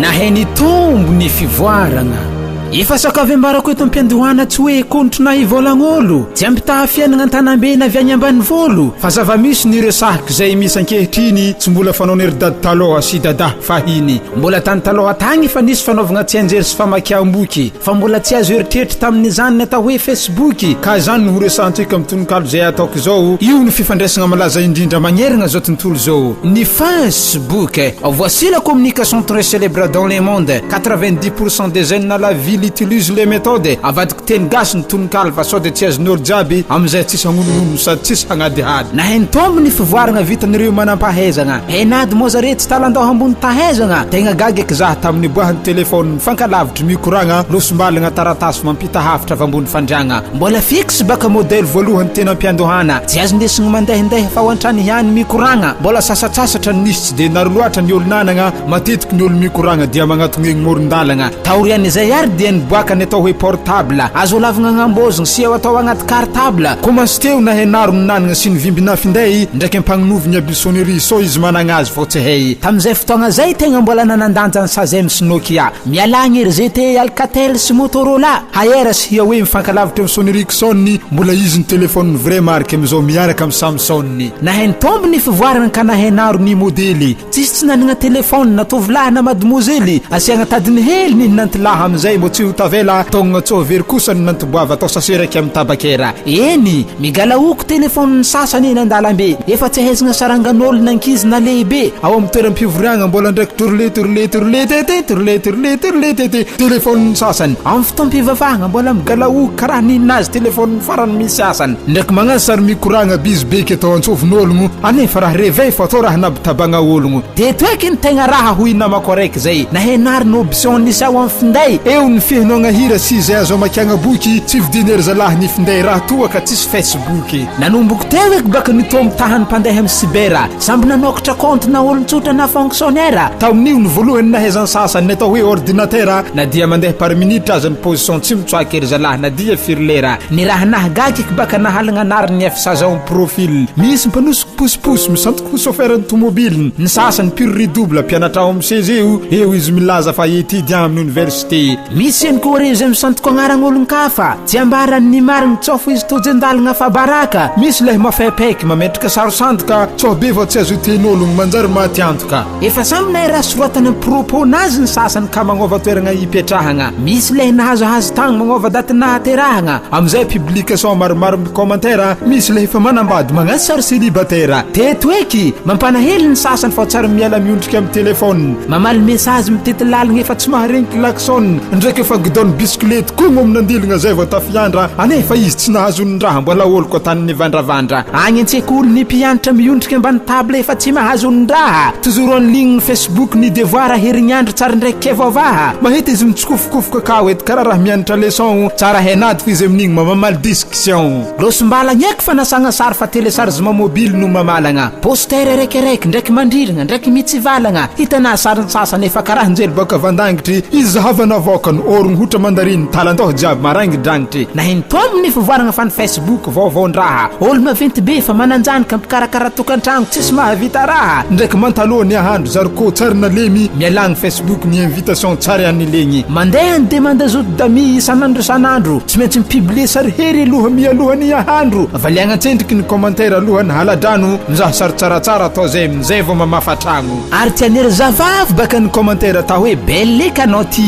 naheny tombo ny fivoaragna efa sakavembarako eto ampiandohana tsy hoe kontrona ivolagn'olo tsy ampitaha fiainagna an-tanambe na avy any ambany volo fa zava-misy ny resaky zay misy ankehitriny tsy mbola fanaony ery-dady taloha sy dada fahiny mbola tany taloha tagny fa nisy fanaovagna tsy anjery sy famakiam-boky fa mbola tsy azo eritreritry tamin'ny zany atao hoe Facebook ka zany no ho resantsika amin'ny tononkalo zay ataoko zao io ny fifandraisagna malaza indrindra magnerigna zao tontolo zao ny Facebook. Voici la communication très célèbre dans le monde. 90% des jeunes à la ville utilisent les méthodes avadika teny gasy ny tononkalo fa sao de tsy azon'olo jiaby amizay tsisy agnononono sady tsisy hagnadihady naheny tombo ny fivoaragna vitan'ireo manam-pahaizagna henady moa zare tsy talandoha ambony tahaizagna tegna gagy eky zaho tamin'ny boahan'ny telefôny mifankalavitry mikoragna losombalagna taratasy mampita hafitra avy ambony fandragna mbola fixe baka modèle voalohany tena ampiandohana tsy azo ndesigny mandehandeha fa hoantrany hiany mikoragna mbola sasatsasatra nisy tsy de naro loatra ny olo-nanagna matetiky ny olo mikoragna dia magnatongegny morondalagna taoriany zay ary dia ny boakany atao hoe portable azo lavagna agnambozigny sy eo atao agnaty cartable komansy teo na henaro ny nanagna sy ny vimbinafindey ndraiky ampagnonovigny abisonnerie so izy managna azy fô tsy hay tamizay fotoagna zay tegna mbola nanandanja ny Sazem sy Nokia mialagny ery ZTE Alcatel sy Motorola haera sy hia hoe mifankalavitra amin'ny Sony Ericsson mbola izy ny telefôny vrai marque amizao miaraka amin'ny Samsung naheny tombo ny fivoaragna ka nahenaro ny modely tsisy tsy nanagna telefôny na tovolahy na mademoiselle asiagna tadiny hely ny nantilaha amizay mbo tsy ho tavela togna tsô very kosa ny nantiboava atao saseraky amin'ny tabakera eny migalaoko telefôny ny sasany eny andalambe efa tsy ahaizagna sarangan'olo nankizy na lehibe ao amin'ny toeram-pivoriagna mbola ndraiky torletorletorletorletorletorletorletorlete telefôny ny sasany amin'ny fotoam-pivavahagna mbola migalaoko karaha ninazy telefôny farany misy asany ndraiky magnano sary mikoragna bizibeky atao antsovin'ologno anefa raha réveil fa atao raha nabitabagna ologno de toeky ny tegna raha ho inamako araiky zay nahenary ny option nisy ao amin'ny finday eo ny fihinogna hira sy izay azo amakiagna boky tsy vidinery zalahy ny finday raha toa ka tsisy Facebook nanomboko teo eky baka ny tombo tahany mpandeha amin'ny sibera samby nanokatra compte na olon-tsotra na fonctionnaire tamin'io ny voalohany nahaizany sasany atao hoe ordinateur na dia mandeha par minute aza ny position tsy mitsoaka ery zalahy na dia firlera ny raha nahagaky eky baka nahalagna anariny afisazao profil misy mpanosiko posiposy misantoky chauffeur ny tomobile ny sasany pure redouble mpianatra ao amin'ny CG eo izy milaza fa étudiant amin'ny université misy eny koa izy misantoko agnaran'olon-kafa tsy ambarany marigny tsofo izy tojendalagna fa baraka misy lay mafaipaika mametraka sarosandoka tsô be vao tsy azo ten'ologno manjary maty antoka efa samy nay raha soratany propos nazy ny sasany ka magnova toeragna ipetrahagna misy lay nahazohazo tagny magnova daty nahaterahagna amizay publication maromaro commentaire misy lay efa manambady magnano sary célibataire teto eky mampanahely ny sasany fa tsara miala miondrika amin'ny telefôny mamaly message mitety lalagna efa tsy maharegny klaxon ndraiky efa gidony bisikilety koa mominandilagna zay vao tafiandra anefa izy tsy nahazony raha mbola olo ko tany nivandravandra agny antseky olo ny mpianatra miondrika ambany table efa tsy mahazony raha toujours en ligne ny Facebook ny devoir herignandro tsara ndraiky kevaovaha mahita izy mitsikofokofoka kao ety karaha raha mianatra leçon tsara henady fizy amin'igny mamamaly discussion losombalagna eky fa nasagna sary fa téléchargement mobile no mamalagna poster rekereke ndraiky mandrilagna ndraiky mitsivalagna hitana sary ny sasany efa karaha njely baka vandangitry izy zahavana vokany orogno hotra mandariny talandoha jiaby marangy drangitry naheny tombo ny fivoaragna fa ny Facebook vaovaondraha olo maventy be fa mananjanaka mpikarakara tokantragno tsisy mahavita raha ndraiky mantaloha ny ahandro zariko tsara nalemy mialagny Facebook ny invitation tsara anylegny mandeha ny demande azoto dami isanandro tsy maintsy mipiblie sary hery aloha mialohany ahandro avaliagna antsendriky ny commentaire alohany haladrano mizaha sary tsaratsara atao zay mizay vao mamafatragno ary tianery zavavy baka ny commentaire atao hoe belle kanao ty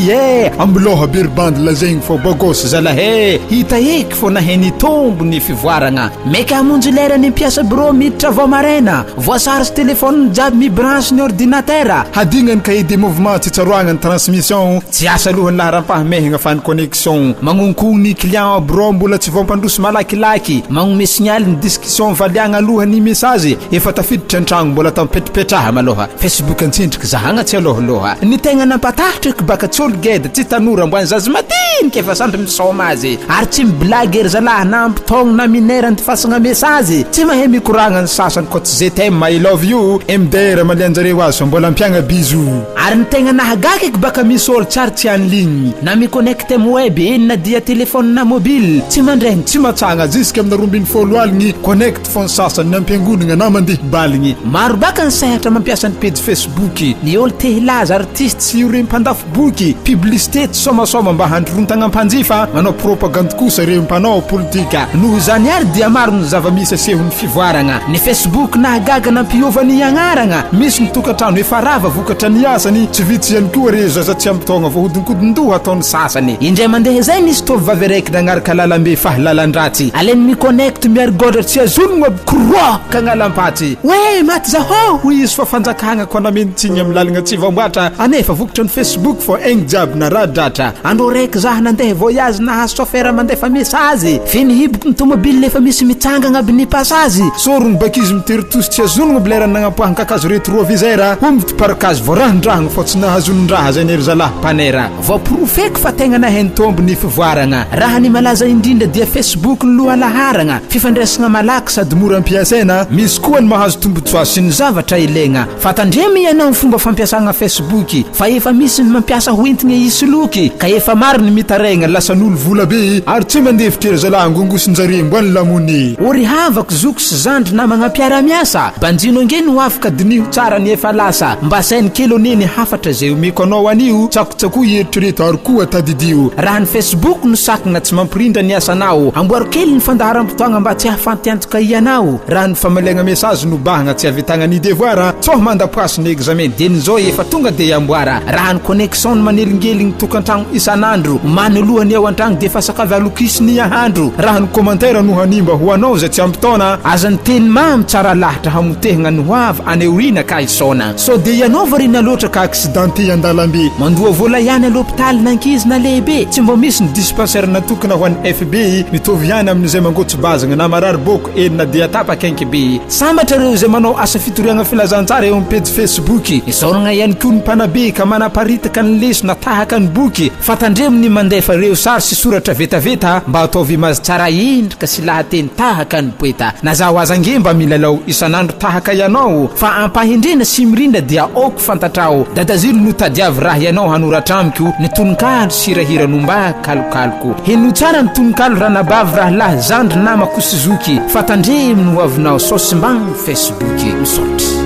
ambiloha berbande lazegny fô bagosy zalahe hita eky fô naheny tombo ny fivoaragna meka hamonjy lera ny mpiasa bureau miditra vao marena voasary sy telefôny jiaby mibranche ny ordinateur hadignany cahier de mouvement tsy tsaroagna ny transmission tsy asa alohany laharampahmehagna fa ny connexion magnonko ny client bureau mbola tsy voampandroso malakilaky magnome signal ny discussion valiagna alohany message efa tafiditra antragno mbola tampetrapetraha maloha Facebook antsendriky zahagna tsy alohaloha ny tegna nampatahitra eky baka tsy olo geda tsy tanora amboany zazy madinika efa sandry misoma azy ary tsy miblagy ery zalahy na ampitogno na minera ty fasagna mesazy tsy mahay mikoragna ny sasany ko tsy ZM I love you MDR malianjareo azy fa mbola ampiagna biso ary ny tegna nahagaky eky baka misy olo tsary tsy en ligne na miconnecte am web na dia téléphone na mobile tsy mandregny tsy matsagna jusque amina 12 aligny connect fon sasany nampiangonagna na mandeha baligny maro baka ny sehatra mampiasa ny page Facebook ny olo te hilaza artiste sy ireo mpandafo boky publicité tsy somasoma mba handrontagna mpanjifa manao propagande kosa ireo mpanao politika noho zany ary dia maro ny zava-misy asehon'ny fivoaragna ny Facebook nahagaga nampiovany agnaragna misy ny tokantrano efa rava vokatra ny asany tsy vitsy ihany koa re zaza tsy ampitogna vohodinkodindoha ataony sasany indray mandeha zay nisy tovovavy raiky nagnaraka lalambe fahalalandratsy aleny miconnecte miarigodra tsy azonogno aby croix kagnalam-patsy we maty zaho hoy izy fa fanjakagna ko namentsiny amin'ny lalagna tsy vamboatra anefa vokatra ny Facebook fo egny jiaby na radratra andro raiky zaho nandeha voyage nahazo chauffeur mandefa mesazy finy hiboko ny tomobile efa misy mitsangagna aby ny pasazy sorony bakizy mitery tosy tsy azonogno aby lerany nagnapoahany kakazo rétroviseur homby parakazy voarahandrahagna fo tsy nahazonon-draha zay nery zalahy panera voaprofeky fa tegna naheny tombo ny fivoaragna raha ny malaza indrindra dia Facebook ny loha laharagna fifandraisagna malaky sady mora ampiasaina misy koa ny mahazo tombotsoa sy ny zavatra ilaigna fatandremy ianao ny fomba fampiasagna Facebook fa efa misy ny mampiasa hoentigna isoloky ka efa maro ny mitaregna lasan'olo vola be ary tsy mandevitry zalahy angongosin-jare mboany lamony ory havako zoko sy zandry na magnapiara-miasa banjino nge no afaka diniho tsara ny efa lasa mba sainy keloneny hafatra zay omeko anao anio tsakotsako eritrereto ary koa tadidio raha ny Facebook no sakagna tsy mampirindra ny asanao amboaro kely ny fandaharam-potoagna mba tsy hahafantiantoka ianao raha ny famaliagna mesazy no bahagna tsy avitagna ny devoir tsoha mandapoasy ny examen denizao efa tonga de amboara raha ny connexion ny manelingeligny tokantragno isanandro manolohany ao antragno de efa sakavy alokisiny ahandro raha ny commentaire no hanimba ho anao zay tsy ampitona aza ny teny mamy tsara lahatra hamotehagna ny hoavy aneorina ka isona so de ianao varina loatra ka accidenté andalambe mandoa vola ihany a l'hôpital nankizy na lehibe tsy mba misy ny dispensaire natokana ho an'ny FB mitovy ihany amin'izay mangotsy bazagna na marary boko enina dia tapakenky be sambatra reo zay manao asa fitoriagna filazantsara eo amin'ny page Facebook isoragna ihany koa ny mpanabe ka manaparitaka ny leso na tahaka ny boky fatandremony mandefa reo sary sy soratra vetaveta mba ataovy mazy tsara endrika sy lahateny tahaka ny poeta na zaho azange mba milalao isanandro tahaka ianao fa ampahindrena sy mirindra dia oko fantatrao dadazilo no tadiavy raha ianao hanoratramiko ny tononkalo sy rahiranomba kalokaloko heno tsara ny tononkalo ranabavy raha lahy zandry namako sy zoky fatandremony ho avinao sosimbagny Facebook misaotry